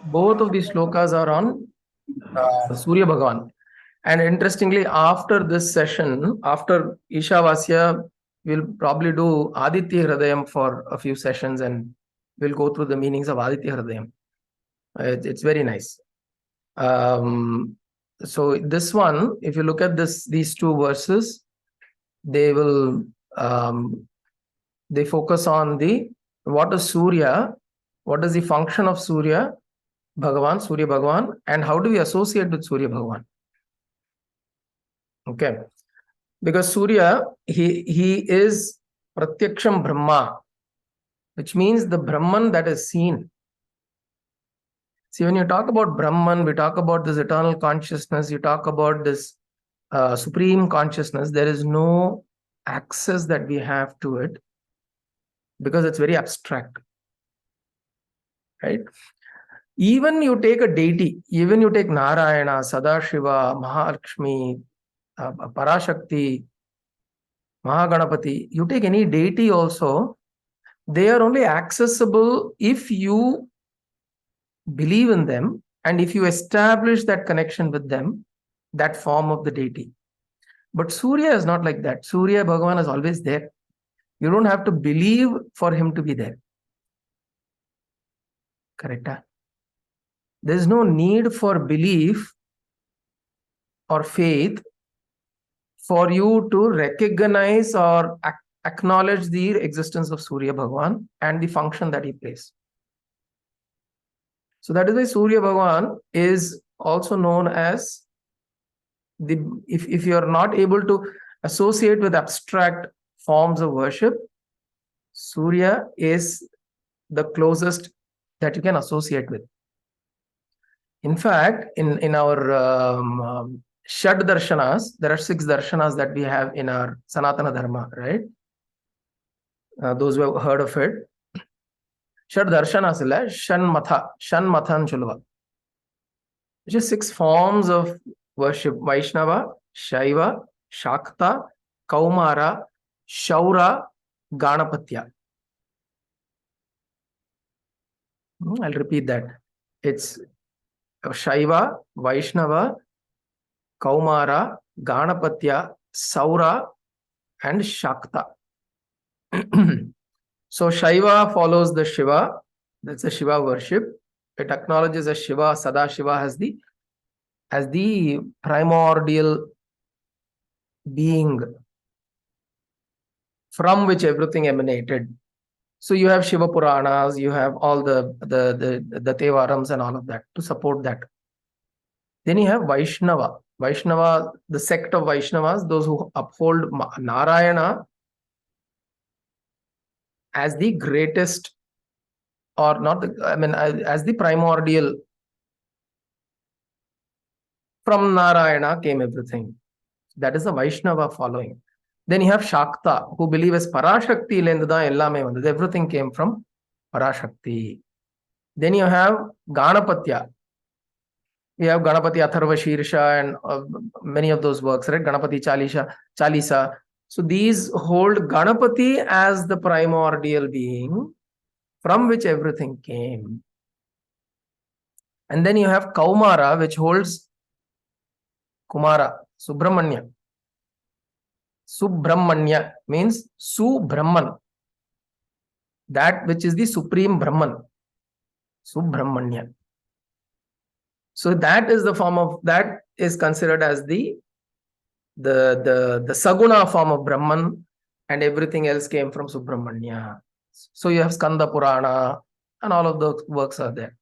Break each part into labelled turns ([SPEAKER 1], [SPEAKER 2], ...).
[SPEAKER 1] Both of these slokas are on Surya Bhagavan. And interestingly, after this session, after Iśāvāsya, we'll probably do Aditya Hridayam for a few sessions and we'll go through the meanings of Aditya Hridayam. It's very nice. So this one, if you look at these two verses, they will they focus on what is Surya, what is the function of Surya Bhagavan, and how do we associate with Surya Bhagavan? Okay, because Surya, he is Pratyaksham Brahma, which means the Brahman that is seen. See, when you talk about Brahman, we talk about this eternal consciousness, you talk about this supreme consciousness, there is no access that we have to it because it's very abstract, right? Even you take a deity, even you take Narayana, Sadashiva, Mahalakshmi, Parashakti, Mahaganapati, you take any deity also, they are only accessible if you believe in them and if you establish that connection with them, that form of the deity. But Surya is not like that. Surya Bhagavan is always there. You don't have to believe for him to be there. Correct? There is no need for belief or faith for you to recognize or acknowledge the existence of Surya Bhagavan and the function that he plays. So that is why Surya Bhagavan is also known as if you are not able to associate with abstract forms of worship, Surya is the closest that you can associate with. In fact, in our Shad Darshanas, there are 6 Darshanas that we have in our Sanatana Dharma, right? Those who have heard of it. Shad Darshanas illa Shanmathan Chulva. Which is 6 forms of worship: Vaishnava, Shaiva, Shakta, Kaumara, Shaura, Ganapatya. I'll repeat that. It's Shaiva, Vaishnava, Kaumara, Ganapatya, Saura, and Shakta. So Shaiva follows the Shiva. That's the Shiva worship. It acknowledges that Shiva, Sadashiva, as the primordial being from which everything emanated. So you have Shiva Puranas, you have all the Tevarams and all of that to support that. Then you have Vaishnava. Vaishnava, the sect of Vaishnavas, those who uphold Narayana as the greatest, or not, as the primordial. From Narayana came everything. That is the Vaishnava following. Then you have Shakta, who believe as Parashakti lendda ellame vandhu. Everything came from Parashakti. Then you have Ganapatya. We have Ganapati Atharva Shirsha and many of those works, right? Ganapati Chalisa. So these hold Ganapati as the primordial being from which everything came. And then you have Kaumara, which holds Kumara, Subramanya. Subramanya means Su-Brahman. That which is the supreme Brahman. Subramanya. So that is the form of, that is considered as the Saguna form of Brahman, and everything else came from Subramanya. So you have Skanda Purana and all of those works are there.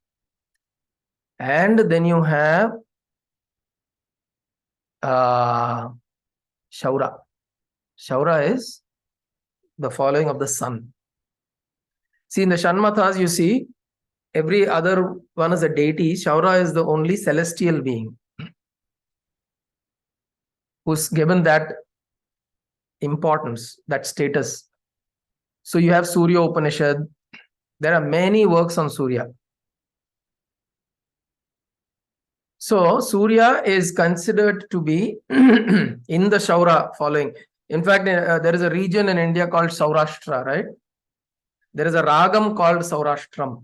[SPEAKER 1] And then you have Shaura. Shaura is the following of the sun. See, in the Shanmathas, you see, every other one is a deity. Shaura is the only celestial being who's given that importance, that status. So you have Surya Upanishad. There are many works on Surya. So Surya is considered to be in the Shaura following. In fact, there is a region in India called Saurashtra, right? There is a ragam called Saurashtram.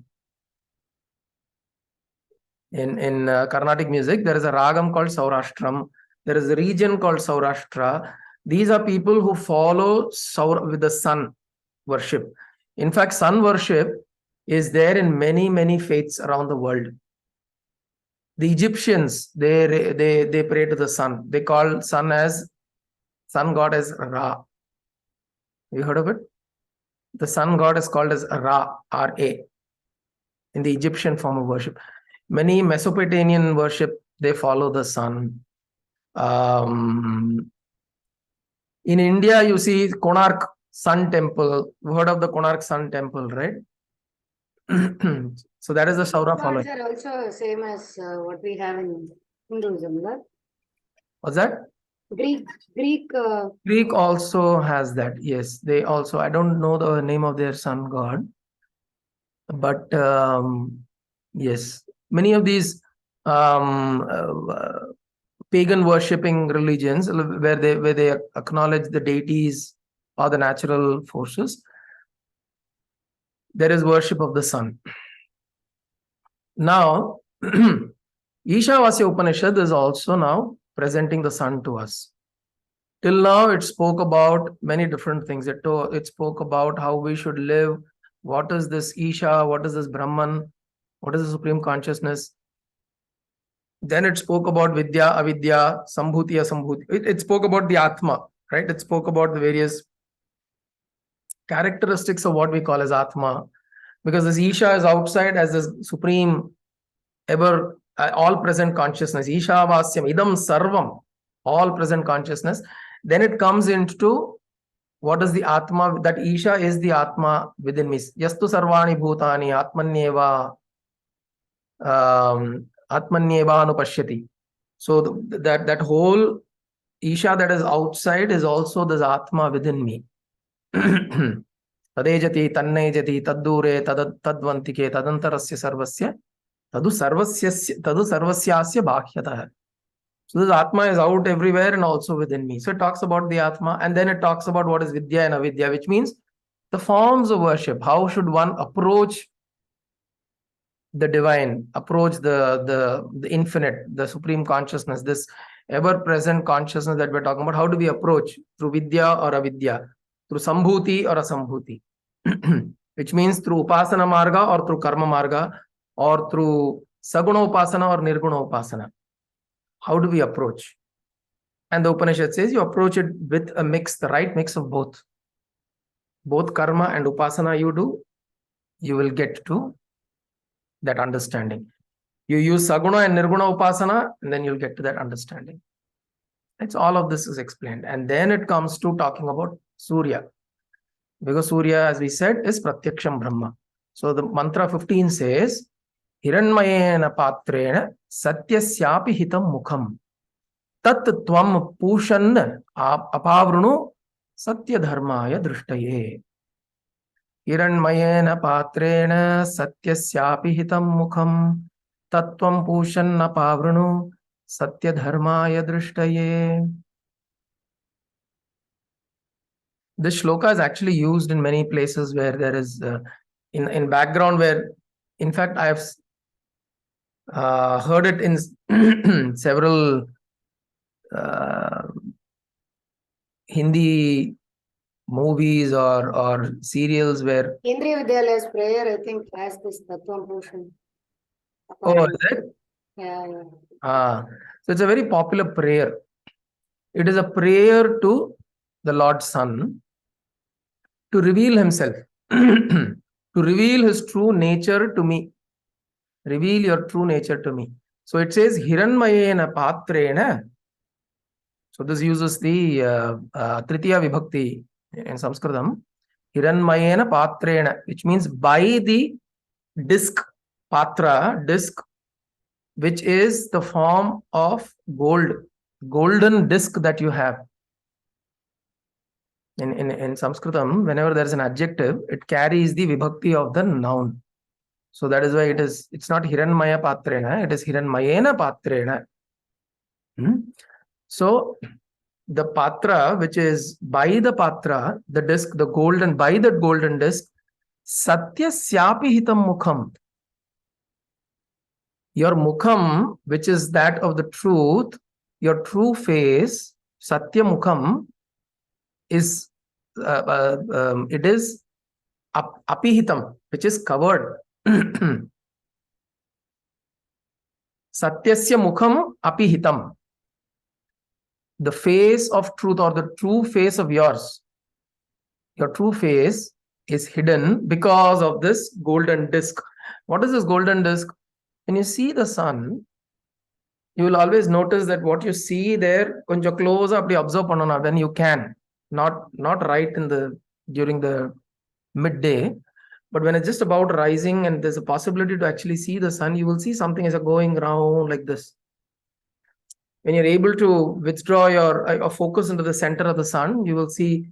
[SPEAKER 1] In Carnatic music, there is a ragam called Saurashtram. There is a region called Saurashtra. These are people who follow with the sun worship. In fact, sun worship is there in many, many faiths around the world. The Egyptians, they pray to the sun. They call sun god as Ra. You heard of it? The sun god is called as Ra, R-A, in the Egyptian form of worship. Many Mesopotamian worship, they follow the sun. In India, you see Konark Sun Temple. You heard of the Konark Sun Temple, right? So that is the Saura following.
[SPEAKER 2] Are also same as what we have in Hinduism, right?
[SPEAKER 1] What's that?
[SPEAKER 2] Greek
[SPEAKER 1] also has that. Yes, they also. I don't know the name of their sun god, but yes, many of these pagan worshipping religions where they acknowledge the deities or the natural forces, there is worship of the sun. Now, Iśāvāsya Upanishad is also now presenting the sun to us. Till now, it spoke about many different things. It spoke about how we should live. What is this Isha? What is this Brahman? What is the Supreme Consciousness? Then it spoke about Vidya, Avidya, Sambhuti, Asambhuti. It spoke about the Atma, right? It spoke about the various characteristics of what we call as Atma. Because this Isha is outside as this supreme, ever, all-present consciousness. Iśāvāsyam, idam sarvam, all-present consciousness. Then it comes into what is the Atma, that Isha is the Atma within me. Yastu sarvani bhutani atmanyeva atmanyeva anupashyati. So that whole Isha that is outside is also this Atma within me. Tadejati, tannejati, taddure, tadvantike, tadantarasya sarvasya, tadu sarvasyasya bhakyatah. So this Atma is out everywhere and also within me. So it talks about the Atma, and then it talks about what is Vidya and Avidya, which means the forms of worship. How should one approach the divine, approach the infinite, the supreme consciousness, this ever-present consciousness that we're talking about? How do we approach? Through Vidya or Avidya? Through Sambhuti or Asambhuti? Which means through Upasana Marga or through Karma Marga, or through Saguna Upasana or Nirguna Upasana. How do we approach? And the Upanishad says you approach it with a mix, the right mix of both. Both karma and upasana you do, you will get to that understanding. You use saguna and nirguna upasana, and then you'll get to that understanding. It's all of this is explained. And then it comes to talking about Surya. Because Surya, as we said, is Pratyaksham Brahma. So the mantra 15 says, Hiranmayena patrena satyasyapi hitam mukham tat tvam pushan apavrunu satya dharmaya drishtaye. Hiranmayena patrena satyasyapi hitam mukham tat tvam pushan apavrunu satya dharmaya drishtaye. This shloka is actually used in many places where there is in background, where in fact I have heard it in several Hindi movies or serials where
[SPEAKER 2] Indriya Vidyalay's prayer, I think, has this Tattvam Bhushan.
[SPEAKER 1] Oh, is it?
[SPEAKER 2] Yeah.
[SPEAKER 1] So it's a very popular prayer. It is a prayer to the Lord Sun to reveal himself, to reveal his true nature to me. Reveal your true nature to me. So it says Hiranmayena patrena. So this uses the Tritiya Vibhakti in Sanskritam. Hiranmayena patrena, which means by the disc, patra, disc, which is the form of gold, golden disc that you have. In Sanskritam, whenever there is an adjective, it carries the vibhakti of the noun. So that is why it's not Hiranmaya patrena, it is Hiranmayena patrena. So the patra, which is by the patra, the disc, the golden, by that golden disc, Satyasyapi hitam mukham. Your mukham, which is that of the truth, your true face, Satya mukham, is it is apihitam, which is covered. Satyasya mukham apihitam. The face of truth, or the true face of yours, your true face is hidden because of this golden disc. What is this golden disc? When you see the sun, you will always notice that what you see there, konja close up, observe pannona, then you can. Not right in the during the midday, but when it's just about rising and there's a possibility to actually see the sun, you will see something is going around like this. When you're able to withdraw your focus into the center of the sun, you will see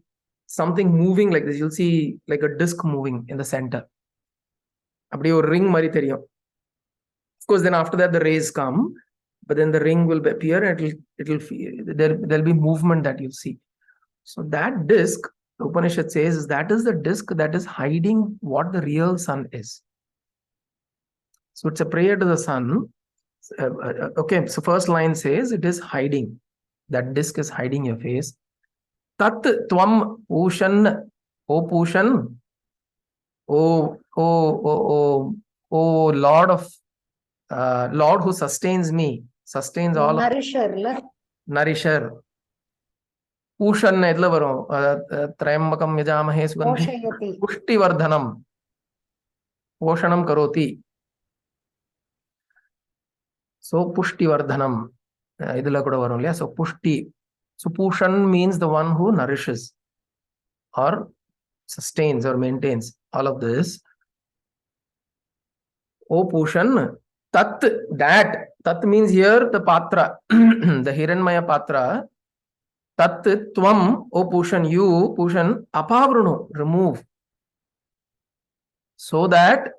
[SPEAKER 1] something moving like this. You'll see like a disc moving in the center. Appadi or ring mari theriyum. Of course, then after that the rays come, but then the ring will appear and there'll be movement that you'll see. So that disc, the Upanishad says, that is the disc that is hiding what the real sun is. So it's a prayer to the sun. Okay, so first line says it is hiding. That disc is hiding your face. Tat tvam pushan, O pushan, O Lord of Lord who sustains me, sustains all. Nourisher. Pushan edla varum trayambakam yajamahe sugandhi pushti vardhanam poshanam karoti. So pushti vardhanam idula kuda varum illaya. So pushti. So pushan means the one who nourishes or sustains or maintains all of this. O pushan, tat, that. Tat means here the patra, the Hiranmaya patra. Tat tvam, O pushan, you, pushan, apavrunu, remove. So that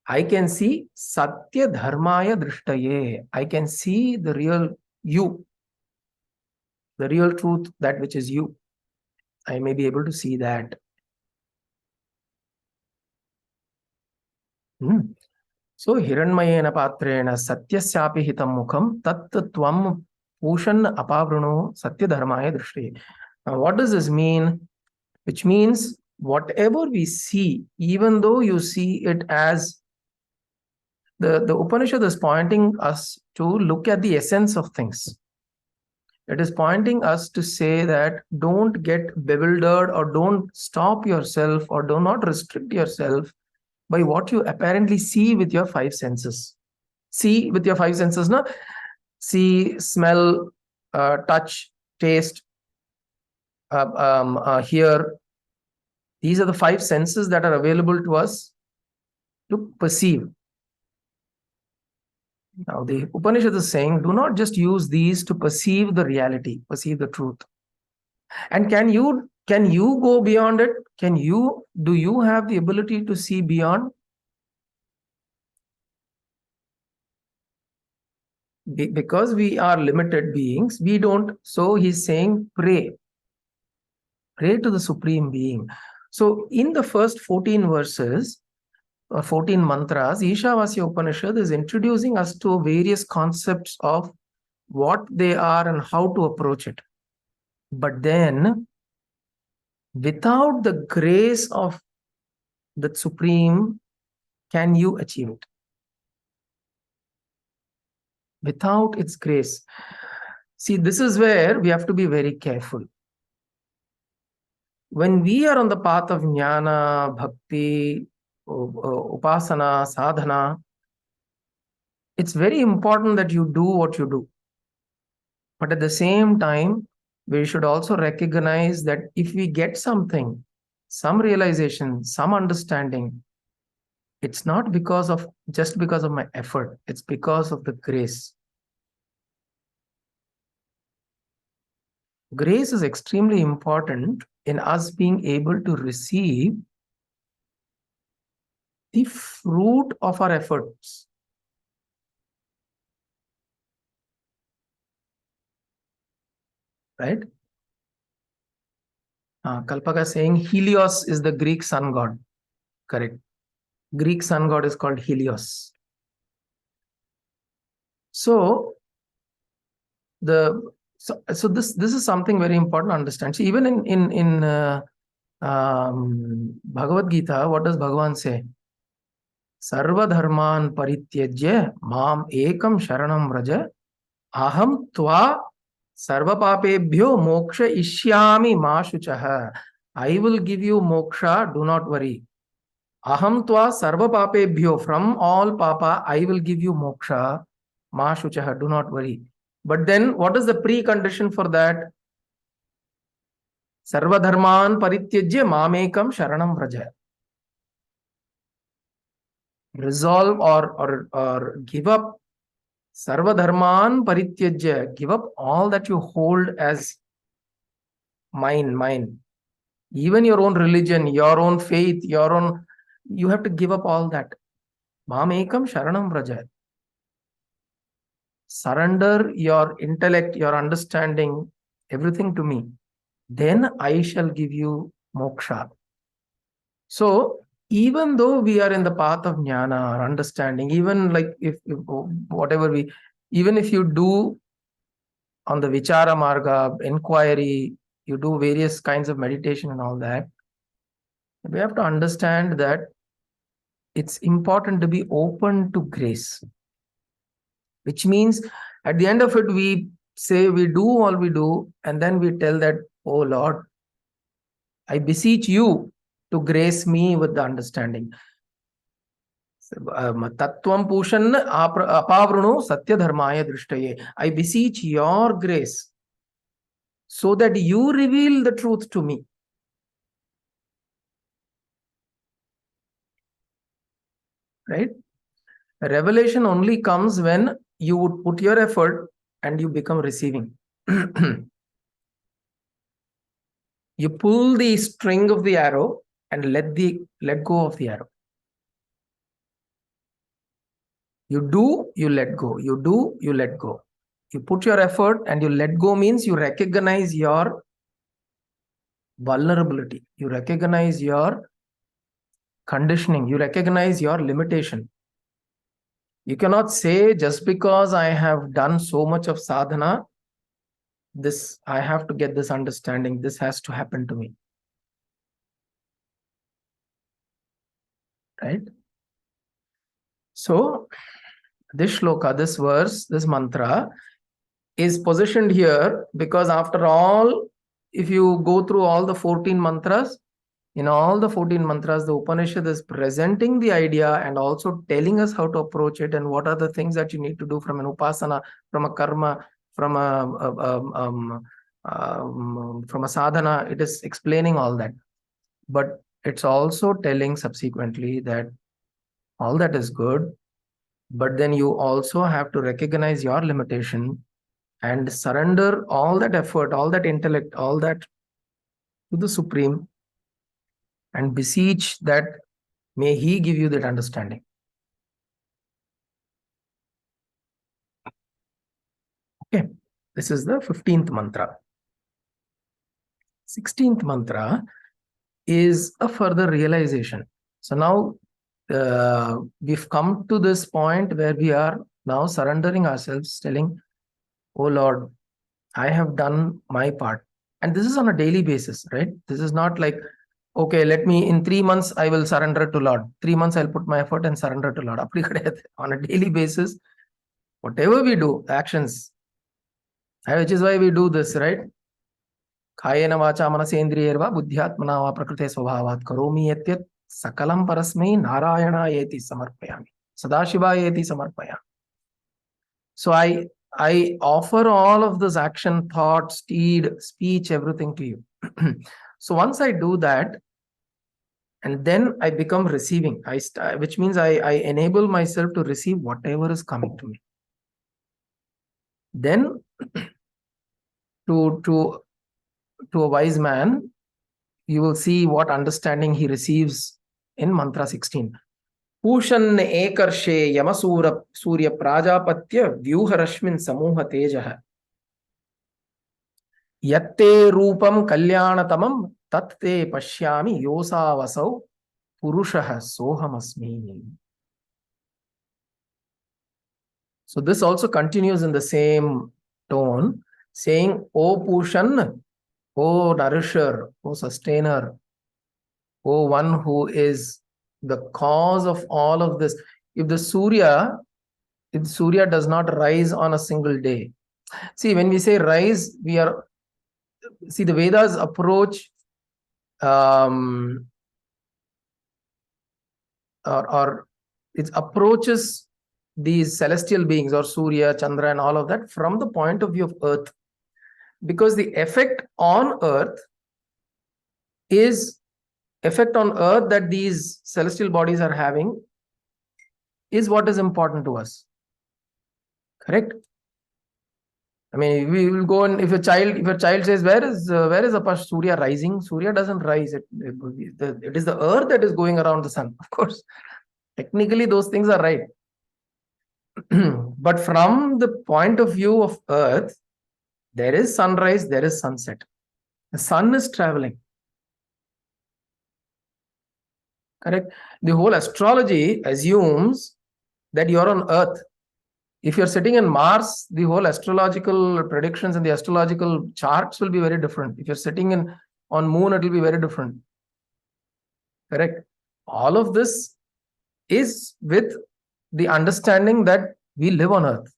[SPEAKER 1] I can see Satya Dharmaya Drishtaye. I can see the real you, the real truth, that which is you. I may be able to see that. So Hiranmayena patrena Satyasyapi hitam mukham tat tvam pushan apavrunu Satya Dharmaya Drishtaye. Now what does this mean? Which means whatever we see, even though you see it as the Upanishad is pointing us to look at the essence of things. It is pointing us to say that don't get bewildered or don't stop yourself or do not restrict yourself by what you apparently see with your five senses. See with your five senses, na? See, smell, touch, taste, hear. These are the five senses that are available to us to perceive. Now, the Upanishad is saying, do not just use these to perceive the reality, perceive the truth. And can you go beyond it? Do you have the ability to see beyond? Because we are limited beings, we don't. So he's saying, pray. Pray to the Supreme Being. So in the first 14 verses, 14 mantras, Iśāvāsya Upanishad is introducing us to various concepts of what they are and how to approach it. But then, without the grace of the Supreme, can you achieve it? Without its grace. See, this is where we have to be very careful. When we are on the path of jnana, bhakti, upasana, sadhana, it's very important that you do what you do. But at the same time, we should also recognize that if we get something, some realization, some understanding, it's not just because of my effort, it's because of the grace. Grace is extremely important in us being able to receive the fruit of our efforts. Right? Kalpaka saying Helios is the Greek sun god. Correct. Greek sun god is called Helios. So this is something very important to understand. So even in Bhagavad Gita, what does Bhagavan say? Sarva dharman parityajya mam ekam sharanam vraja aham tva sarva papebhyo moksha ishyami ma shuchah. I will give you moksha, do not worry. Aham tva sarva papebhyo, from all papa I will give you moksha, ma shuchah, do not worry. But then what is the precondition for that? Sarva dharman parityajya mamekam sharanam vraja. Resolve or give up. Sarva dharman parityajya, give up all that you hold as mine. Even your own religion, your own faith, you have to give up all that. Mamekam sharanam vraja. Surrender your intellect, your understanding, everything to me. Then I shall give you moksha. So even though we are in the path of jnana or understanding, even like if even if you do on the vichara marga, inquiry, you do various kinds of meditation and all that, we have to understand that it's important to be open to grace. Which means at the end of it, we say we do all we do, and then we tell that, oh Lord, I beseech you to grace me with the understanding. Tattvam pushan apavruno satya dharmaya drishtaye. I beseech your grace so that you reveal the truth to me. Right? Revelation only comes when you would put your effort and you become receiving. You pull the string of the arrow and let go of the arrow. You do, you let go. You do, you let go. You put your effort and you let go means you recognize your vulnerability. You recognize your conditioning. You recognize your limitation. You cannot say just because I have done so much of sadhana, I have to get this understanding. This has to happen to me. Right? So this shloka, this verse, this mantra is positioned here because after all, if you go through all the 14 mantras, in all the 14 mantras, the Upanishad is presenting the idea and also telling us how to approach it and what are the things that you need to do from an upasana, from a karma, from a sadhana. It is explaining all that. But it's also telling subsequently that all that is good, but then you also have to recognize your limitation and surrender all that effort, all that intellect, all that to the Supreme and beseech that may He give you that understanding. Okay, this is the 15th mantra. 16th mantra is a further realization. So now we've come to this point where we are now surrendering ourselves, telling, oh Lord, I have done my part. And this is on a daily basis, right? This is not like, okay, in 3 months, I will surrender to Lord. 3 months, I'll put my effort and surrender to Lord. On a daily basis, whatever we do, actions, which is why we do this, right? Kayena vacha manasendriyerva buddhyatmana va prakrite svabhavat karomi yatyat sakalam parasmai narayana yeti samarpayami. Sadashiva yeti samarpayami. So I offer all of this action, thought, deed, speech, everything to you. So once I do that, and then I become receiving, which means I enable myself to receive whatever is coming to me. Then to a wise man, you will see what understanding he receives in mantra 16. Pushan ekarshe yamasura surya prajapatya vyuharashmin samuha tejah yatte rupam kalyanatamam tatte pashyami yosavasau Purushaha Sohamasmi. So this also continues in the same tone, saying, O Pushan, O nourisher, O sustainer, O one who is the cause of all of this. If Surya does not rise on a single day. See, when we say rise, the Vedas approach or it approaches these celestial beings or Surya, Chandra and all of that from the point of view of earth. Because the effect on earth that these celestial bodies are having is what is important to us. Correct? I mean, we will go and if your child says, where is Apash Surya rising? Surya doesn't rise. It is the earth that is going around the sun. Of course, technically those things are right. But from the point of view of earth, there is sunrise, there is sunset. The sun is traveling. Correct? The whole astrology assumes that you're on earth. If you're sitting in Mars, the whole astrological predictions and the astrological charts will be very different. If you're sitting on moon, it will be very different. Correct? All of this is with the understanding that we live on earth,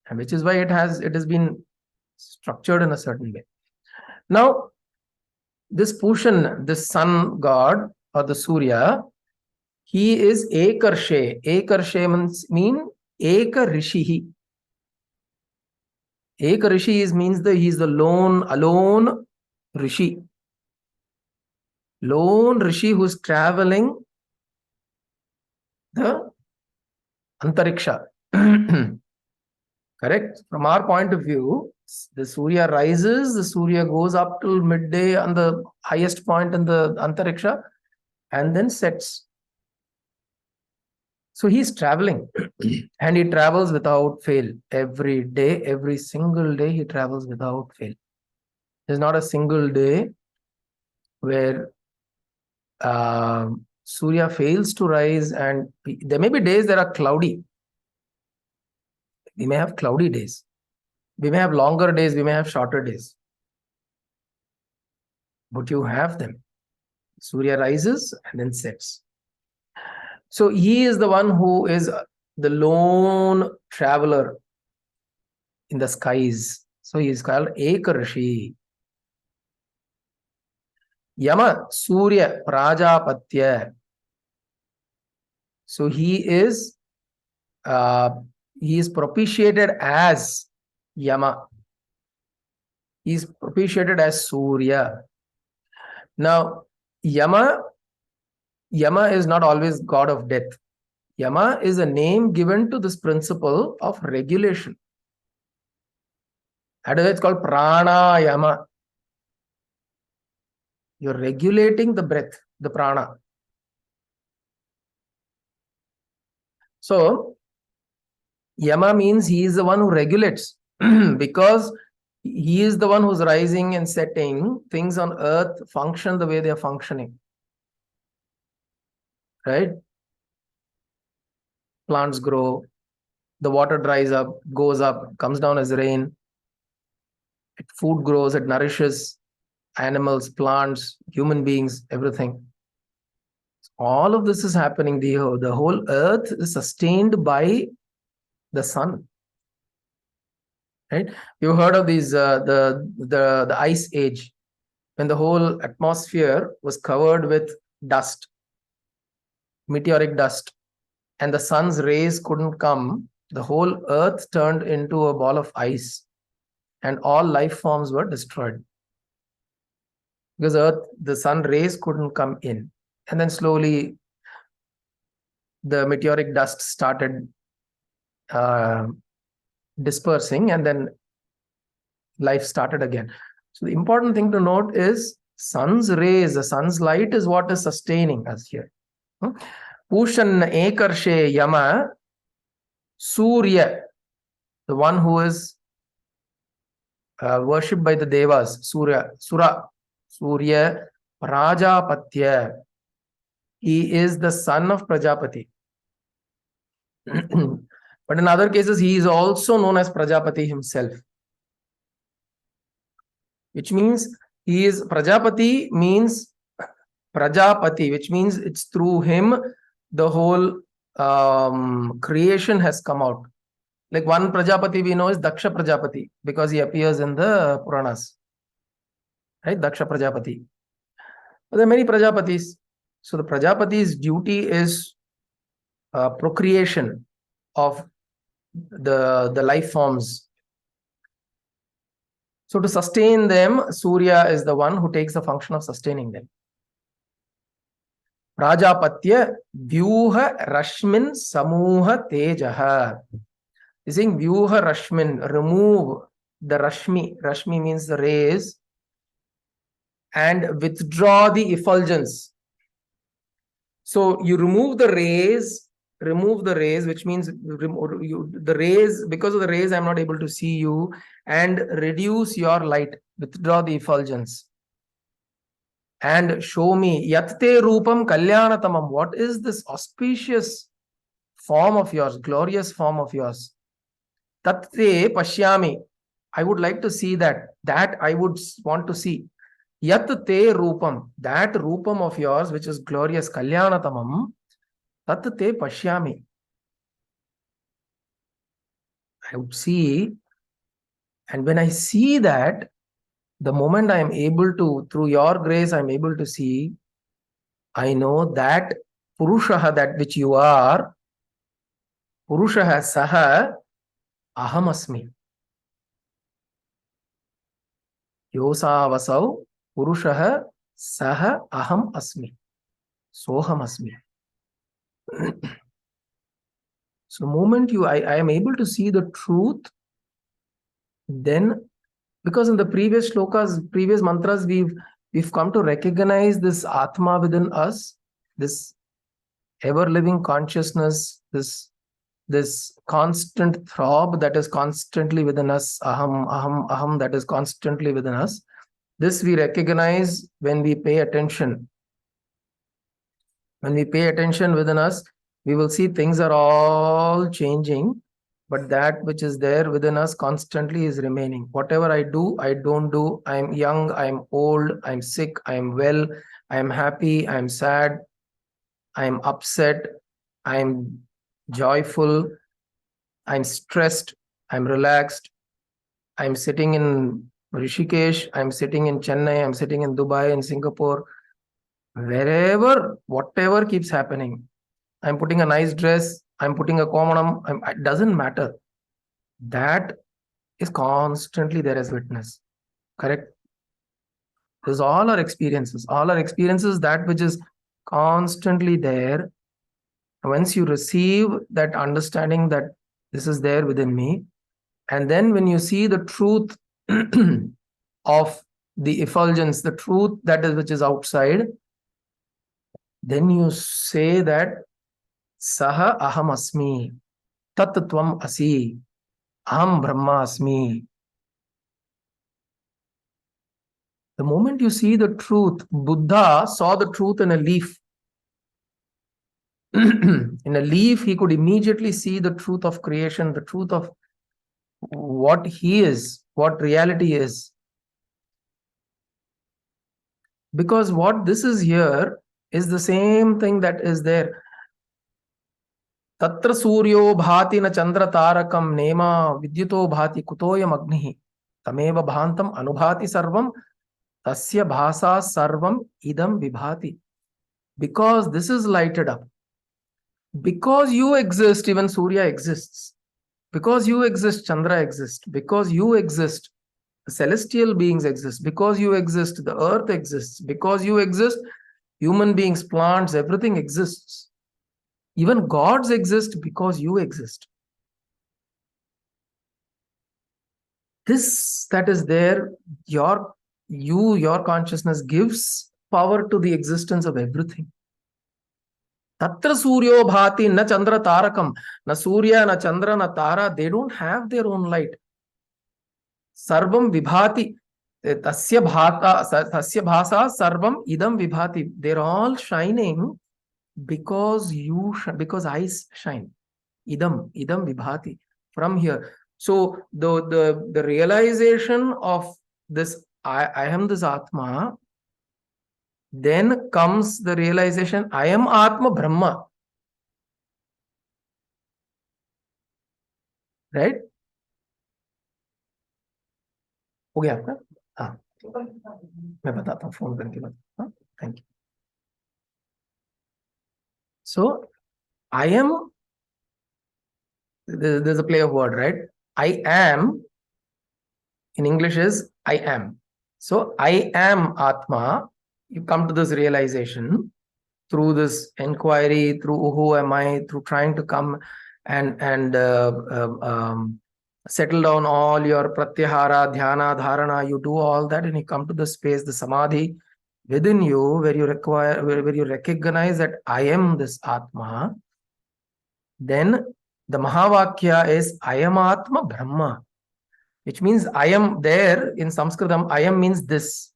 [SPEAKER 1] and which is why it has been structured in a certain way. Now, this Pushan, this sun god or the Surya, he is Ekarshe. Ekarshe means Eka Rishihi. Eka Rishi means he's the alone Rishi. Lone Rishi who's traveling the Antariksha. Correct? From our point of view, the Surya rises, the Surya goes up till midday on the highest point in the Antariksha and then sets. So he's traveling and he travels without fail every day, every single day he travels without fail. There's not a single day where Surya fails to rise, and there may be days that are cloudy. We may have cloudy days. We may have longer days, we may have shorter days. But you have them. Surya rises and then sets. So he is the one who is the lone traveler in the skies. So he is called Ekarishi. Yama Surya Prajapatya. So he is propitiated as Yama. He is propitiated as Surya. Now, Yama is not always god of death. Yama is a name given to this principle of regulation. That is, it's called Pranayama. You're regulating the breath, the prana. So, Yama means he is the one who regulates because he is the one who's rising and setting. Things on earth function the way they are functioning. Right? Plants grow, the water dries up, goes up, comes down as rain. Food grows, it nourishes animals, plants, human beings, everything. All of this is happening. The whole earth is sustained by the sun. Right? You heard of these the ice age, when the whole atmosphere was covered with dust, meteoric dust, and the sun's rays couldn't come. The whole earth turned into a ball of ice, and all life forms were destroyed because the sun rays couldn't come in. And then slowly the meteoric dust started dispersing, and then life started again. So the important thing to note is sun's rays, the sun's light is what is sustaining us here. Pushan Ekarshe Yama Surya, the one who is worshipped by the devas, Surya Prajapatya. he is the son of Prajapati. But in other cases, he is also known as Prajapati himself. Which means he is Prajapati means Prajapati, which means it's through him the whole creation has come out. Like one Prajapati we know is Daksha Prajapati because he appears in the Puranas. Right? Daksha Prajapati. But there are many Prajapatis. So the Prajapati's duty is procreation of the life forms. So to sustain them, Surya is the one who takes the function of sustaining them. Prajapatya Vyuha Rashmin Samuha Tejaha. He's saying Vyuha Rashmin, remove the Rashmi. Rashmi means the rays and withdraw the effulgence. So you remove the rays, which means the rays, because of the rays, I'm not able to see you, and reduce your light, withdraw the effulgence. And show me Yatte Rupam Kalyanatamam. What is this auspicious form of yours, glorious form of yours? Tatte Pashyami. I would like to see that. That I would want to see. Yatte Rupam. That Rupam of yours, which is glorious, Kalyanatamam. Tatte Pashyami. I would see. And when I see that, the moment I am able to, through your grace, I am able to see, I know that Purushaha, that which you are, Purushaha Saha Aham Asmi. Iśāvāsya Purushaha Saha Aham Asmi. Soham Asmi. So the moment I am able to see the truth, then, because in the previous shlokas, previous mantras, we've come to recognize this Atma within us, this ever-living consciousness, this constant throb that is constantly within us, aham, aham, aham, that is constantly within us. This we recognize when we pay attention. When we pay attention within us, we will see things are all changing, but that which is there within us constantly is remaining. Whatever I do, I don't do. I'm young, I'm old, I'm sick, I'm well, I'm happy, I'm sad, I'm upset, I'm joyful, I'm stressed, I'm relaxed, I'm sitting in Rishikesh, I'm sitting in Chennai, I'm sitting in Dubai, in Singapore, wherever, whatever keeps happening. I'm putting a nice dress, I'm putting a komanam, it doesn't matter. That is constantly there as witness. Correct? This is all our experiences. All our experiences, that which is constantly there. Once you receive that understanding that this is there within me, and then when you see the truth of the effulgence, the truth that is which is outside, then you say that Saha Aham Asmi, Tat Tvam Asi, Aham Brahma Asmi. The moment you see the truth, Buddha saw the truth in a leaf. In a leaf, he could immediately see the truth of creation, the truth of what he is, what reality is. Because what this is here is the same thing that is there. Tatra suryo bhati na chandra tarakam nema vidyuto bhati kutoyam agnihi tameva bhantam anubhati sarvam tasya bhasa sarvam idam vibhati. Because this is lighted up. Because you exist, even Surya exists. Because you exist, Chandra exists. Because you exist, celestial beings exist. Because you exist, the earth exists. Because you exist, human beings, plants, everything exists. Even gods exist because you exist. This that is there, your consciousness gives power to the existence of everything. Tatra suryo bhati na chandra tarakam. Na Surya, na Chandra, na Tara, they don't have their own light. Sarvam vibhati. Tasya bhasa sarvam idam vibhati. They're all shining because because I shine. Idam vibhati. From here. So the realization of this, I am this Atma, then comes the realization, I am Atma Brahma. Right? हो गया आपका? हाँ, मैं बताता हूँ, phone करके बताता हूँ. Thank you. So I am, there's a play of word, right? I am in English is I am. So I am Atma. You come to this realization through this inquiry, through who am I, through trying to come and settle down all your pratyahara, dhyana, dharana. You do all that, and you come to the space, the samadhi within you, where you where you recognize that I am this Atma. Then the Mahavakya is I am Atma Brahma, which means I am there in Sanskritam. I am means this.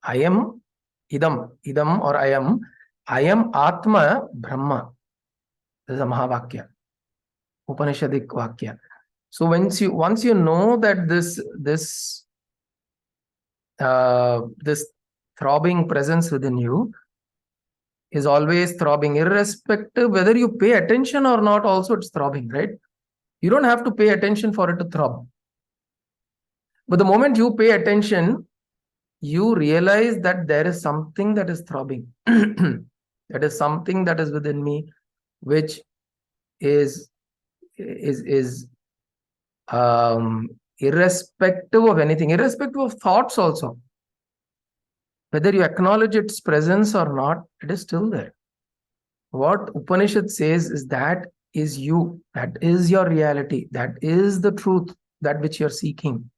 [SPEAKER 1] I am idam or I am Atma Brahma. This is a Mahavakya, Upanishadic Vakya. So once you know that this throbbing presence within you is always throbbing, irrespective whether you pay attention or not, also it's throbbing, right? You don't have to pay attention for it to throb. But the moment you pay attention, you realize that there is something that is throbbing. That is something that is within me, which is irrespective of anything, irrespective of thoughts also. Whether you acknowledge its presence or not, it is still there. What Upanishad says is that is you, that is your reality, that is the truth, that which you're seeking.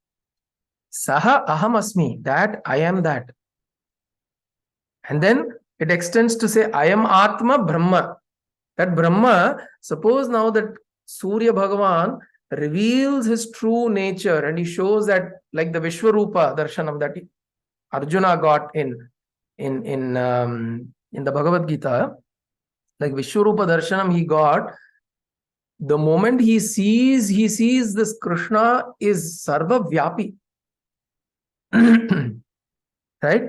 [SPEAKER 1] Saha aham asmi, that I am that. And then it extends to say, I am Atma Brahma. That Brahma, suppose now that Surya Bhagavan reveals his true nature and he shows that, like the Vishwarupa Darshanam that Arjuna got in the Bhagavad Gita, like Vishwarupa Darshanam he got, the moment he sees this Krishna is Sarva Vyapi. Right?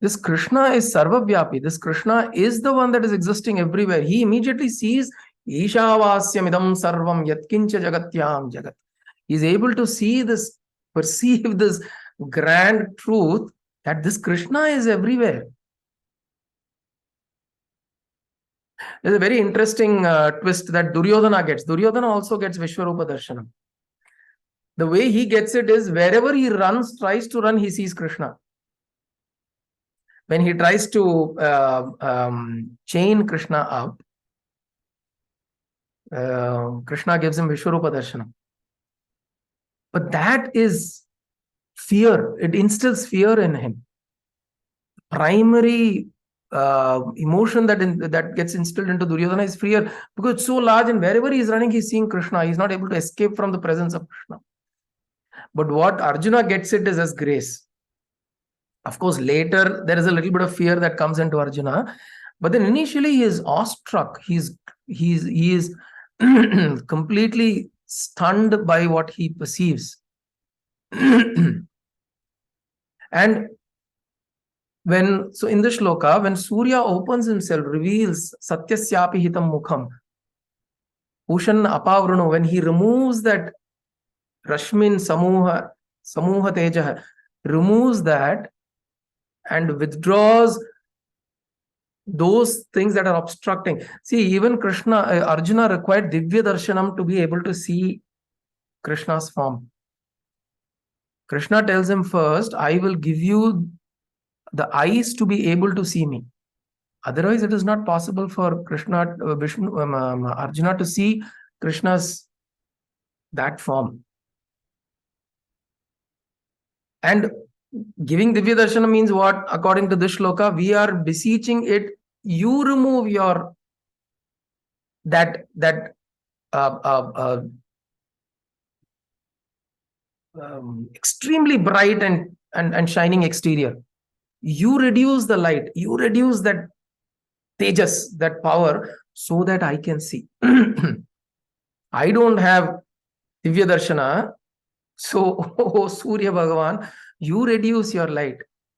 [SPEAKER 1] This Krishna is Sarva Vyapi. This Krishna is the one that is existing everywhere. He immediately sees Iśāvāsya Idam Sarvam Yatkincha Jagatyam Jagat. He is able to see this, perceive this grand truth that this Krishna is everywhere. There's a very interesting twist that Duryodhana gets. Duryodhana also gets Vishwarupa Darshanam. The way he gets it is wherever he tries to run, he sees Krishna. When he tries to chain Krishna up, Krishna gives him Vishwarupa Darshanam. But that is fear. It instills fear in him. Primary emotion that gets instilled into Duryodhana is fear, because it's so large, and wherever he is running, he's seeing Krishna. He's not able to escape from the presence of Krishna. But what Arjuna gets it is as grace. Of course, later there is a little bit of fear that comes into Arjuna, but then initially he is awestruck. He is completely stunned by what he perceives. And so in the shloka, when Surya opens himself, reveals Satyasyapi hitam mukham, Ushan apavrunu, when he removes that Rashmin Samuha Tejaha, removes that and withdraws those things that are obstructing. See, even Arjuna required Divya Darshanam to be able to see Krishna's form. Krishna tells him first, I will give you the eyes to be able to see me. Otherwise, it is not possible for Arjuna to see Krishna's that form. And giving Divya Darshana means what? According to this shloka, we are beseeching it, you remove your extremely bright and and shining exterior. You reduce the light, you reduce that tejas, that power, so that I can see. I don't have Divya Darshana. So, oh, Surya Bhagavan, you reduce your light.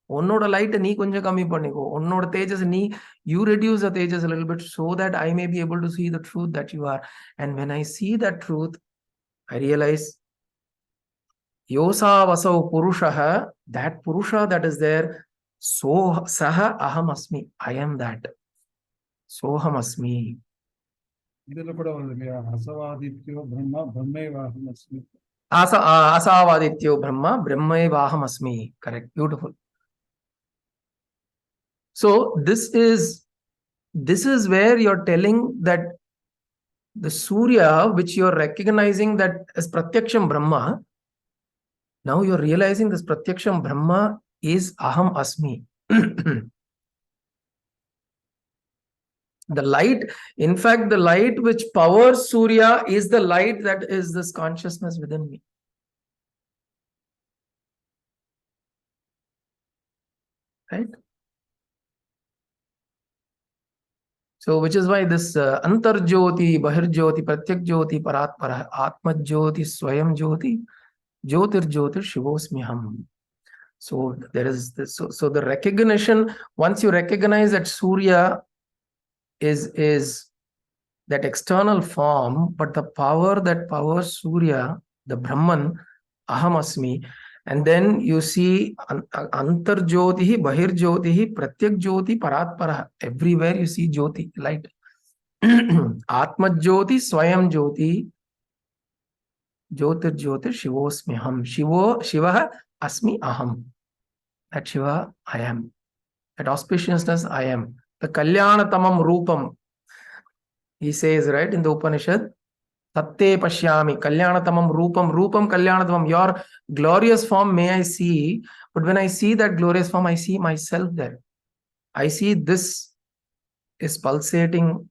[SPEAKER 1] Onnoda light nee konja kammi panniko. Onnoda tejas nee, you reduce the tejas a little bit so that I may be able to see the truth that you are. And when I see that truth, I realize Iśāvāsya Purushaha, that Purusha that is there, so saha aham asmi. I am that. Soham asmi.
[SPEAKER 3] ಇದೆಲ್ಲ ಕೂಡ ಒಂದು ಅಸವಾದಿತ್ಯೋ ಬ್ರಹ್ಮ ಬ್ರಹ್ಮೇವಾಹಂ ಅಸ್ಮಿ.
[SPEAKER 1] Asāvādityo Brahma, Brahmaevaham asmi. Correct. Beautiful. So this is where you're telling that the Surya, which you're recognizing that as Pratyaksham Brahma, now you're realizing this Pratyaksham Brahma is Aham Asmi. The light, in fact, the light which powers Surya is the light that is this consciousness within me. Right? So, which is why this Antarjyoti, Bahirjyoti, Pratyakjyoti, Paratpara, Atmajyoti, Swayam Jyoti, Jyotirjyotir Shivosmiham. So there is this, so the recognition, once you recognize that Surya is that external form, but the power that powers Surya, the Brahman, Aham Asmi, and then you see Antarjyotihi, Bahirjyotihi, Pratyakjyoti, Paratpara. Everywhere you see Jyoti, light. Atmajyoti, Swayam Jyoti, Jyotirjyotir Shivosmiham. Shiva Asmi Aham. That Shiva, I am. That auspiciousness, I am. The Kalyanatamam Rupam. He says, right, in the Upanishad, Tatte Pashyami, Kalyanatamam Rupam, Rupam Kalyanatamam. Your glorious form may I see, but when I see that glorious form, I see myself there. I see this is pulsating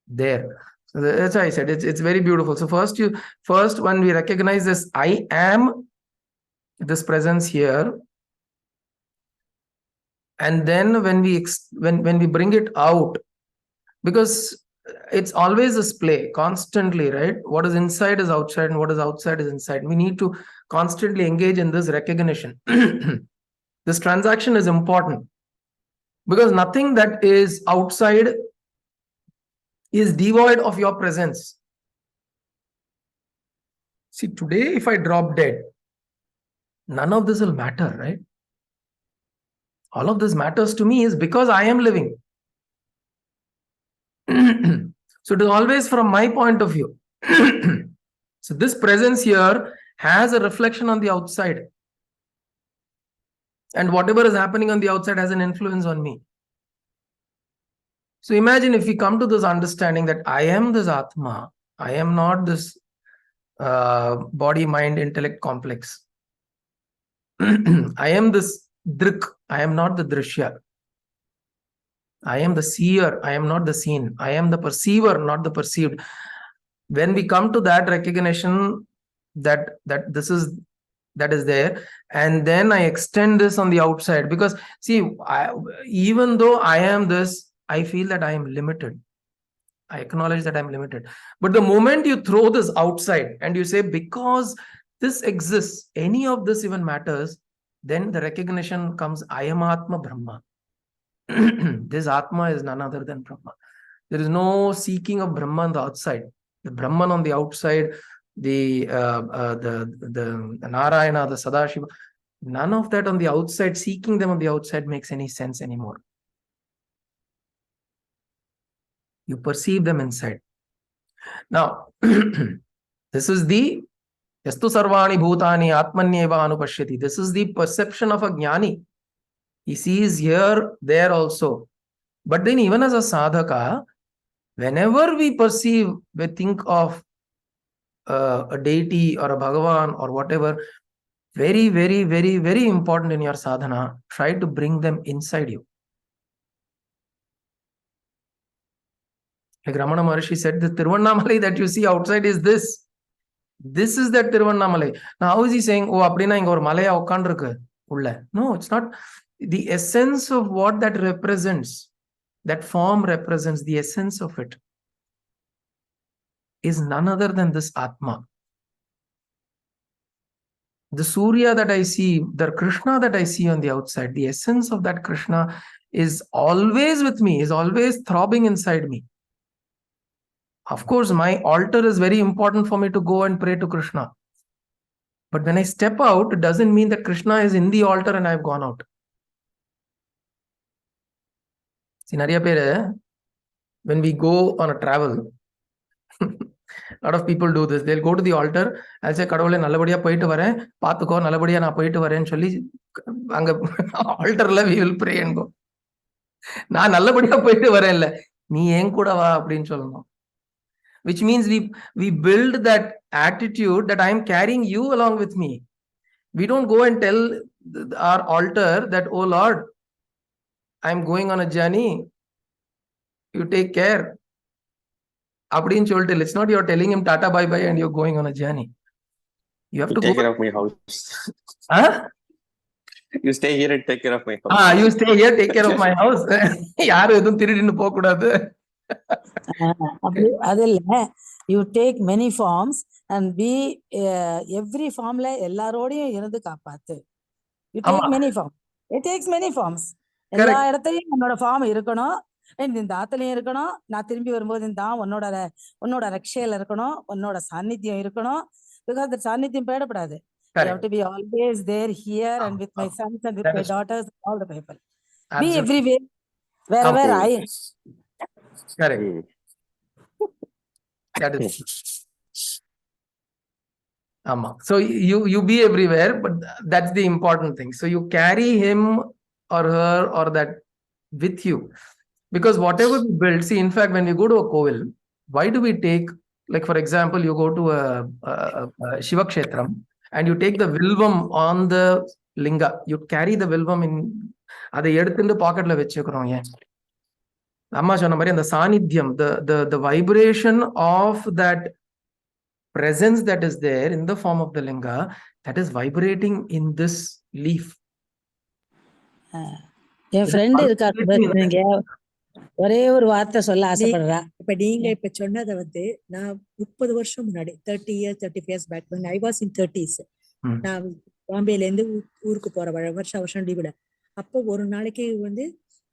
[SPEAKER 1] there. So that's why I said it's very beautiful. So first when we recognize this, I am, this presence here, and then when we bring it out, because it's always this play constantly, right? What is inside is outside, and what is outside is inside. We need to constantly engage in this recognition. This transaction is important because nothing that is outside is devoid of your presence. See, today if I drop dead, none of this will matter, right? All of this matters to me is because I am living. So it is always from my point of view. So this presence here has a reflection on the outside. And whatever is happening on the outside has an influence on me. So imagine if we come to this understanding that I am this Atma, I am not this body, mind, intellect complex. I am this Drik, I am not the Drishya. I am the seer, I am not the seen. I am the perceiver, not the perceived. When we come to that recognition that that is there, and then I extend this on the outside, because see, even though I am this, I feel that I am limited. I acknowledge that I'm limited. But the moment you throw this outside and you say, because this exists, any of this even matters, then the recognition comes, I am Atma Brahma. This Atma is none other than Brahma. There is no seeking of Brahma on the outside. The Brahman on the outside, the Narayana, the Sadashiva, none of that on the outside, seeking them on the outside makes any sense anymore. You perceive them inside. Now, this is the Yastu Sarvani Bhutani Atmanyeva Anupashyati. This is the perception of a Jnani. He sees here, there also. But then even as a sadhaka, whenever we perceive, we think of a deity or a Bhagavan or whatever, very, very, very, very important in your sadhana, try to bring them inside you. Like Ramana Maharshi said, the Tiruvannamalai that you see outside is this. This is that Tiruvannamalai. Now, how is he saying, oh, அப்படின்னா இங்க ஒரு மலையா உட்கார்ந்திருக்கு உள்ள? No, it's not. The essence of what that represents, that form represents, the essence of it is none other than this Atma. The Surya that I see, the Krishna that I see on the outside, the essence of that Krishna is always with me, is always throbbing inside me. Of course, my altar is very important for me to go and pray to Krishna. But when I step out, it doesn't mean that Krishna is in the altar and I've gone out. See, நிறைய பேரு, when we go on a travel, a lot of people do this. They'll go to the altar and say, கடவுளே நல்லபடியா போயிட்டு வரேன், பாத்துக்கோ, நல்லபடியா நான் போயிட்டு வரேன்னு சொல்லி அங்க ஆல்டர்ல we will pray and go. நான் நல்லபடியா போயிட்டு வரேன் இல்ல, நீ என் கூட வா அப்படின்னு சொல்லணும். Which means we build that attitude that I am carrying you along with me. We don't go and tell our altar that, oh Lord, I am going on a journey, you take care. அப்படின்னு சொல்லிட்டு, it's not you're telling him tata bye bye and you're going on a journey. You have to
[SPEAKER 4] take
[SPEAKER 1] go.
[SPEAKER 4] care of my house.
[SPEAKER 1] Huh?
[SPEAKER 4] You stay here and take care of my house.
[SPEAKER 1] You stay here, take care of my house. யாரும் எதுவும் திருடின்னு போக கூடாது.
[SPEAKER 5] அது இல்ல, you take many forms and be every ஃபார்ம்ல எல்லாரோடையும் இருந்து காப்பாத்து. You take many form, it takes many forms. எல்லா இடத்துலயும் என்னோட ஃபார்ம் இருக்கணும், இந்த ஆத்துலயும் இருக்கணும், நான் திரும்பி வரும்போது இந்த உன்னோட ரக்ஷையில இருக்கணும், உன்னோட சாநித்தியம் இருக்கணும். பிகாஸ் the சாநித்தியம் போயிடப்படாது. You have to be always there, here and with my sons and with my daughters, all the people. Be everywhere, wherever I am.
[SPEAKER 1] Correct. That is. So you be everywhere, but that's the important thing. So you carry him or her or that with you, because whatever we build, see, in fact, when we go to a kovil, why do we take, like for example, you go to a Shiva Kshetram and you take the vilvam on the linga, you carry the vilvam in, அதை எடுத்துட்டு பாக்கெட்ல வச்சுக்கிறோம். ஏன்? அம்மா சொன்ன மாதிரி அந்த சாநித்தியம், the vibration of that presence that is there in the form of the linga, that is vibrating in this leaf.
[SPEAKER 5] N friend இருக்காரு, ஒரே ஒரு வார்த்தை சொல்ல ஆசைப்படுறா.
[SPEAKER 6] இப்ப நீங்க இப்ப சொன்னதை நான் 30 வருஷம் முன்னாடி 35 years back when I was in 30s, நான் பாம்பேல இருந்து ஊருக்கு போற வருஷம் லீவுல. அப்போ ஒரு நாளைக்கு ஒரு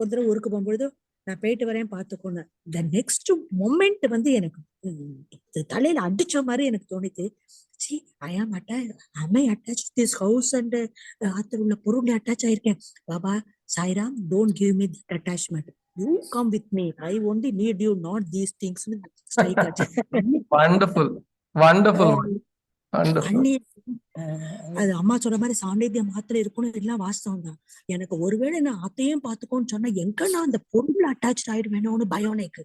[SPEAKER 6] தடவை ஊருக்கு போகும்பொழுது நான் போயிட்டு வரேன் பாத்துக்கோன்னு, த நெக்ஸ்ட் மொமெண்ட் எனக்கு தலையில அடிச்ச மாதிரி எனக்கு தோணித்து. சி, ஐ ஆம் அட்டாச் திஸ் ஹவுஸ் அண்ட் ஆத்துல உள்ள பொருள் அட்டாச் ஆயிருக்கேன். Baba Sairam, don't give me that attachment. You come with me. I only need you, not these things.
[SPEAKER 1] Wonderful.
[SPEAKER 6] அது அம்மா சொன்ன மாதிரி சாநித்தியம் ஆத்துல இருக்கணும், எல்லாம் வாஸ்தவம் தான். எனக்கு ஒருவேளை நான் ஆத்தையும் பாத்துக்கோன்னு சொன்னா எங்க நான் அந்த பொருள் அட்டாச் ஆயிடுவேணும்னு பயம் எனக்கு.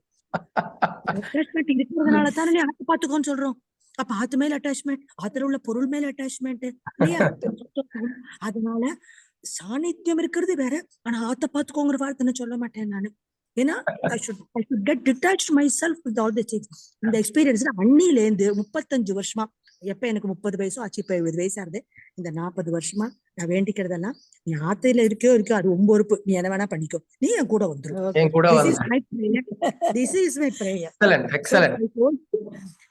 [SPEAKER 6] அட்டாச்மெண்ட் இருக்கிறதுனால தானே ஆத்து பாத்துக்கோன்னு சொல்றோம். அப்ப ஆத்து மேல அட்டாச்மெண்ட், ஆத்துல உள்ள பொருள் மேல அட்டாச்மெண்ட் இல்லையா? அதனால சாநித்தியம் இருக்கிறது வேற, ஆனா ஆத்த பாத்துக்கோங்கிற வார்த்தை சொல்ல மாட்டேன் நானு. ஏன்னா I should get detached myself with all the things. இந்த எக்ஸ்பீரியன்ஸ்ல அன்னில இருந்து 35 வருஷமா, எப்ப எனக்கு 30 வயசோ ஆச்சு, இப்ப 70 வயசா இருந்து, இந்த 40 வருஷமா நான் வேண்டிக்கிறதெல்லாம், நீ ஆத்தையில இருக்கோ அது உங்க பொறுப்பு, நீ என்ன வேணா பண்ணிக்கோ, நீ என் கூட வந்துரும். This is my prayer.
[SPEAKER 1] Excellent.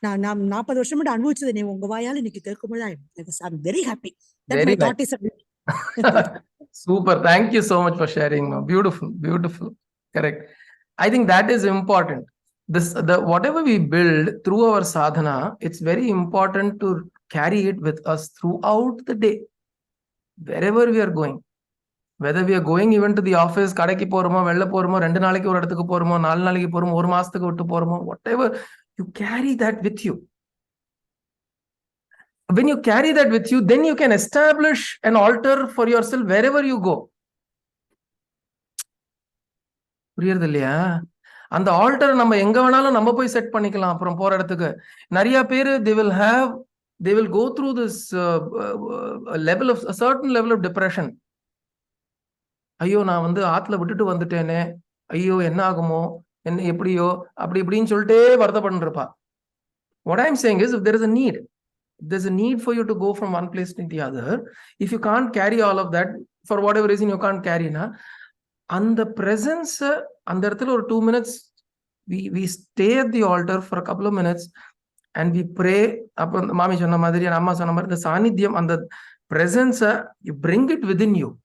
[SPEAKER 6] நான் 40 வருஷம் மட்டும் அனுபவிச்சது நீ உங்க வாயால இன்னைக்கு கேட்கும்போது I'm very happy. That's my thought is
[SPEAKER 1] super. Thank you so much for sharing. Beautiful. Correct. I think that is important. Whatever we build through our sadhana, it's very important to carry it with us throughout the day, wherever we are going. Whether we are going even to the office, கடைக்கு போறோமோ, வெளில போறோமோ, 2 நாளைக்கு ஒரு இடத்துக்கு போறோமோ, 4 நாளைக்கு போறோமோ, 1 மாசத்துக்கு விட்டு போறோமோ, whatever, you carry that with you. When you carry that with you, then you can establish an altar for yourself wherever you go. புரியுறது இல்லையா? அந்த ஆல்டர் நம்ம எங்க வேணாலும் நம்ம போய் செட் பண்ணிக்கலாம். அப்புறம் போற இடத்துக்கு நிறைய பேரு they will go through this a certain level of depression. ஐயோ, நான் ஆத்துல விட்டுட்டு வந்துட்டேனே, ஐயோ என்ன ஆகுமோ, என்ன எப்படியோ அப்படி இப்படின்னு சொல்லிட்டே வருத்தப்பட்டு இருப்பா. What I'm saying is, if there is a need, there's a need for you to go from one place to the other. If you can't carry all of that, for whatever reason you can't carry, and the presence, and there or 2 minutes, we stay at the altar for a couple of minutes and we pray. Mami sonna madiri and Amma sonna madiri, the sanidhyam and the presence, you bring it within you.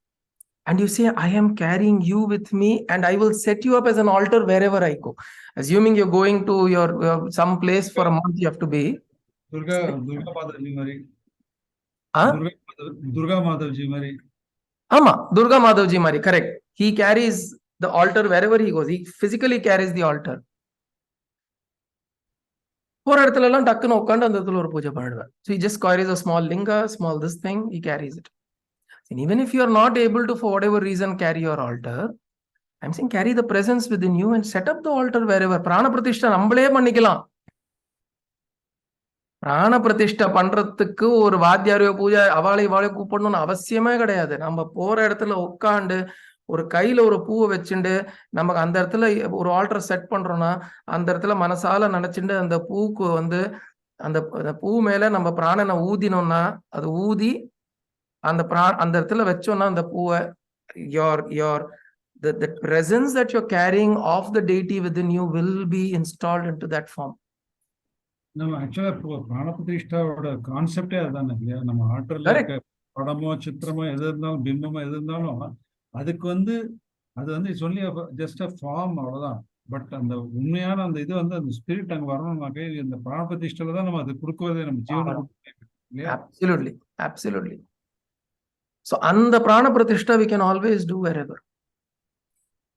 [SPEAKER 1] And you say, I am carrying you with me and I will set you up as an altar wherever I go. Assuming you're going to your some place for a month, you have to be.
[SPEAKER 3] Durga Mataji Mari. Durga Mataji Mari.
[SPEAKER 1] Durga Madhavji Mari, correct. He carries the altar wherever he goes. He physically carries the altar. So he just carries a small linga, small this thing, he carries it. And even if you are not able to, for whatever reason, carry your altar, I'm saying carry the presence within you and set up the altar wherever. Prana Pratishtha nammale pannikalam. Prana Pratishtha பண்றதுக்கு ஒரு வாத்தியாரையோ பூஜை அவளை கூப்பிடணும்னு அவசியமே கிடையாது. நம்ம போற இடத்துல உட்காந்து ஒரு கையில ஒரு பூவை வச்சுட்டு நமக்கு அந்த இடத்துல ஒரு ஆல்டர் செட் பண்றோம்னா அந்த இடத்துல மனசால நினைச்சுட்டு அந்த பூக்கு அந்த பூ மேல நம்ம பிராணனை ஊதினோம்னா அது ஊதி அந்த இடத்துல வச்சோம்னா அந்த பூவை the presence that you're carrying of the deity within you will be installed into that form.
[SPEAKER 3] நம்ம ஆக்சுவலா பிராண பிரதிஷ்டாவோட கான்செப்டே அதுதானே இல்லையா? நம்ம ஆற்றல் இருக்க படமோ சித்திரமோ எது இருந்தாலும் பிம்பமோ எது இருந்தாலும் அதுக்கு அது சொல்லி ஜஸ்ட் அ ஃபார்ம், அவ்வளவுதான். பட் அந்த உண்மையான அந்த இது அந்த ஸ்பிரிட் அங்க வரணும்னாக்கா இந்த பிராண பிரதிஷ்டால தான் நம்ம அது கொடுக்குவதே நம்ம ஜீவனம்.
[SPEAKER 1] Absolutely, absolutely. So and the prana pratishtha we can always do wherever.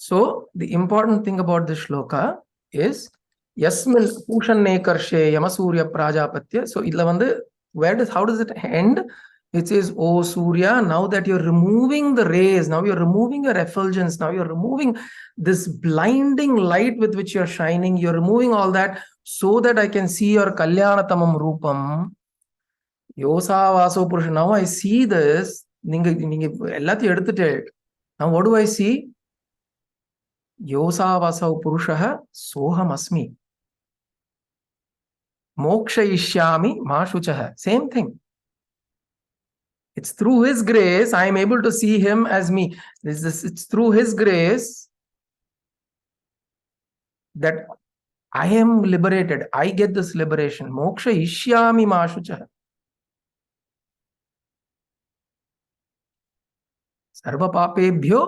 [SPEAKER 1] So the important thing about this shloka is Yasmin Pushanne Karshe Yamasurya Prajapatya. So how does it end? It says, oh Surya, now that you're removing the rays, now you're removing your effulgence, now you're removing this blinding light with which you're shining, you're removing all that so that I can see your Kalyanatamam Rupam. Iśāvāsya Upanishad. Now I see this. Now what do I see? Iśāvāsya Upanishad Soham Asmi. Mokshayishyami ma shuchah. Same thing. It's through his grace I am able to see him as me. It's through his grace that I am liberated. I get this liberation. Mokshayishyami ma shuchah. Sarva papebhyo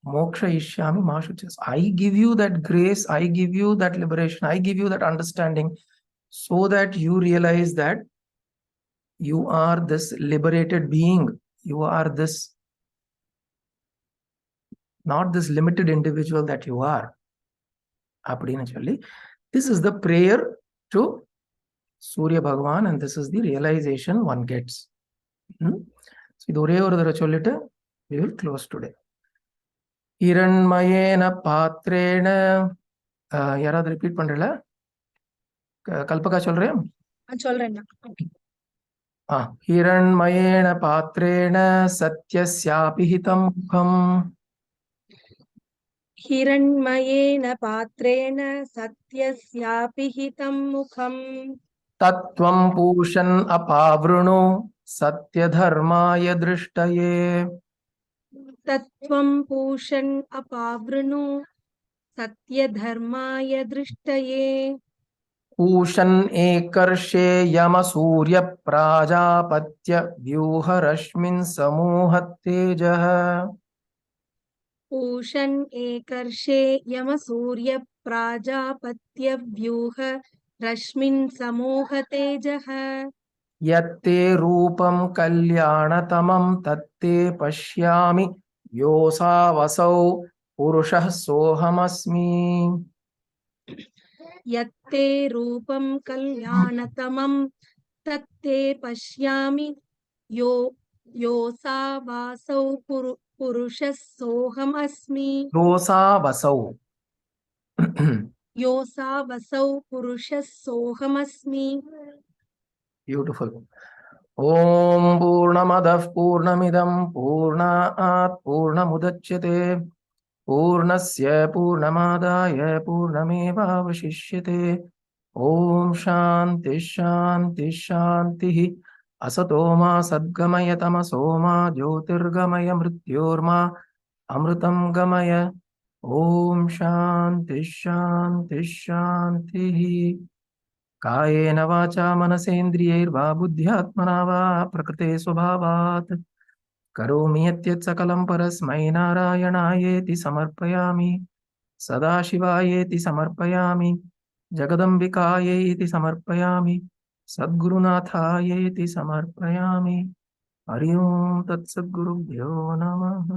[SPEAKER 1] mokshayishyami ma shuchah. I give you that grace. I give you that liberation. I give you that understanding so that you realize that you are this liberated being. You are this, not this limited individual that you are. This is the prayer to Surya Bhagavan and this is the realization one gets. So, we will close today. Hiranmayena patrena. Yarad repeat pandrela? Kalpaka solren?
[SPEAKER 6] சொல்றேன்.
[SPEAKER 1] हिरण्मयेन पात्रेण सत्यस्यापि हितं मुखम्.
[SPEAKER 7] हिरण्मयेन पात्रेण सत्यस्यापि हितं मुखम्.
[SPEAKER 1] तत्त्वं पूषन् अपावृणु सत्यधर्माय दृष्टये.
[SPEAKER 7] तत्त्वं पूषन् अपावृणु सत्यधर्माय दृष्टये.
[SPEAKER 1] पूषन् एकर्षे यमसूर्य प्राजापत्य व्यूहरश्मिन् समूहतेजः.
[SPEAKER 7] पूषन् एकर्षे यमसूर्य प्राजापत्य व्यूह रश्मिन् समूहतेजः.
[SPEAKER 1] यत्ते रूपं कल्याणतमं तत्ते पश्यामि योऽसावसौ पुरुषः सोऽहमस्मि.
[SPEAKER 7] यत्ते रूपं कल्याणतमं तत्ते पश्यामि योऽसावासौ पुरुषः सोऽहमस्मि. योऽसावसौ पुरुषः सोऽहमस्मि.
[SPEAKER 1] Beautiful. Om Purnamadah Purnamidam Purnat Purnamudachyate Purnasya Purnamadaya Purnamevavashishyate. Om Shanti Shanti Shanti. असतो मा सद्गमय तमसो मा ज्योतिर्गमय मृत्योर्मा अमृतं गमय। ओम शांति शांति शांतिः। कायेन वाचा मनसेन्द्रियैर्वा बुद्ध्यात्मना वा प्रकृते स्वभावात् करोमि यत् सकलं परस्मै नारायणायेति समर्पयामि। सदाशिवायेति समर्पयामि। जगदम्बिकायेति समर्पयामि। सद्गुरुनाथायेति समर्पयामि। हरि ओम तत्सद्गुरुभ्यो नमः।